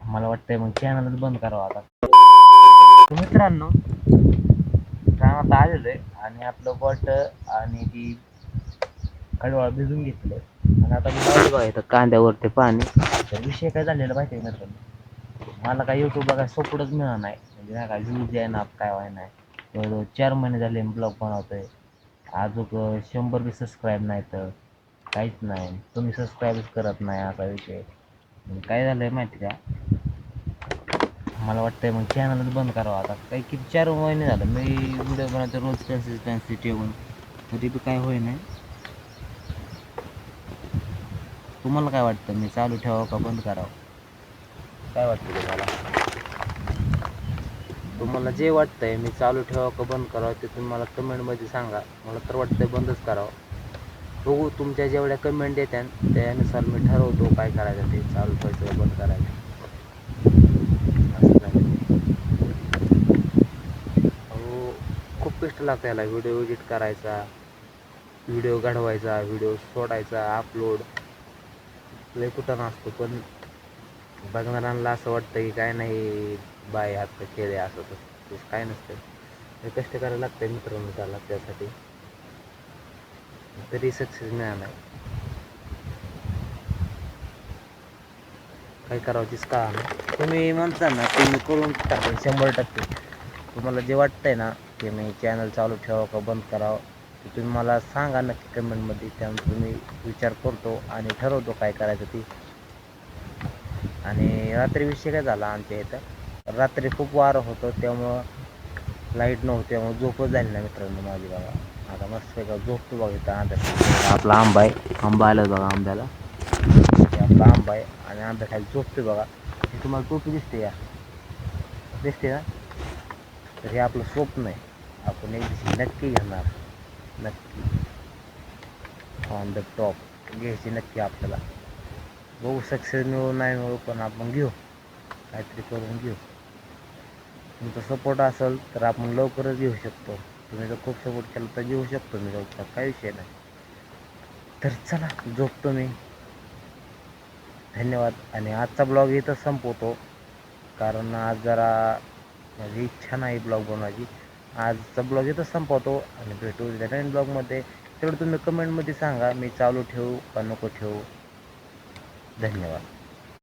मला वाटतंय मग चॅनलच बंद करावा आता. तर मित्रांनो, रानात आलेलो आहे आणि आपलं बोट आणि ती कडवाळ भिजून घेतलं आणि आता मी लावलं बघा इथं कांद्यावरती पाणी. तर विषय काय झालेला माहिती आहे मित्रांनो, मला काय यूट्यूबला काय सपोर्टच मिळणार नाही, म्हणजे नाही काय व्ह्यूज आहे ना काय व्हाय नाही. जवळजवळ 4 महिने झाले मी ब्लॉग बनवतोय, अजून 100 बी सबस्क्राईब नाही, तर काहीच नाही, तुम्ही सबस्क्राईबच करत नाही, असा विषय. काय झालंय माहिती का, मला वाटतंय मग चॅनलच बंद करावं आता. काही किती 4 महिने झालं मी व्हिडिओ बनवतो रोज कन्सिस्टन्सी ठेवून, तरी बी काय होई नाही. तुम्हाला काय वाटतं, मी चालू ठेवावं का बंद करावं? काय वाटतं तुम्हाला? तुम्हाला जे वाटतंय मी चालू ठेवावं का बंद करावं ते तुम्ही मला कमेंटमध्ये सांगा. मला तर वाटतंय बंदच करावं. बघू तुमच्या जेवढ्या कमेंट येत्या त्यानुसार मी ठरवतो काय करायचं, ते चालू ठेवायचं का बंद करायचं. असं नाही. अहो, खूप कष्ट लागतं याला, व्हिडिओ एडिट करायचा, व्हिडिओ घडवायचा, व्हिडिओ सोडायचा, अपलोड लय कुठं नसतो. पण बघणाऱ्यांना असं वाटतं की काय नाही बाय हात केले असं तसं काय नसतं. हे कष्ट करायला लागतं मित्रांनो त्याला, त्यासाठी तरी सक्सेस मिळाला नाही. काय करावं तीच का नाही. तुम्ही म्हणता ना ते मी करून टाकेन 100%. तुम्हाला जे वाटतंय ना की मी चॅनल चालू ठेवावं का बंद करावं, ते तुम्ही मला सांगा नक्की कमेंटमध्ये. त्यानंतर मी विचार करतो आणि ठरवतो काय करायचं ती. आणि रात्री विषय काय झाला आमच्या इथं, रात्री खूप वारं होतं, त्यामुळं लाईट नव्हती, त्यामुळे झोपच झाली नाही मित्रांनो माझी बघा. आता मस्त का झोपतो बघा इथं आंब्यात. आपला आंबा आहे, आंबा आला बघा आंब्याला, आपला आंबा आहे आणि आंब्याखाली झोपतो बघा. हे तुम्हाला टोपी दिसते या, दिसते ना, तर हे आपलं स्वप्न आहे, आपण एक दिवशी नक्की घेणार, नक्की ऑन द टॉप घ्यायची नक्की आपल्याला. बघू सक्सेस मिळू नाही मिळू, पण आपण घेऊ, काहीतरी करून घेऊ. तुमचा सपोर्ट असेल तर आपण लवकरच घेऊ शकतो. तुम्ही जर खूप सपोर्ट केला तर घेऊ शकतो मी लवकर, काही विषय नाही. तर चला झोपतो मी. धन्यवाद. आणि आजचा ब्लॉग इथं संपवतो, कारण आज जरा माझी इच्छा नाही ब्लॉग बनवायची. आजचा ब्लॉग इथं संपवतो आणि भेटू उद्या नवीन ब्लॉगमध्ये. तेवढं तुम्ही कमेंटमध्ये सांगा मी चालू ठेवू का नको ठेवू. धन्यवाद.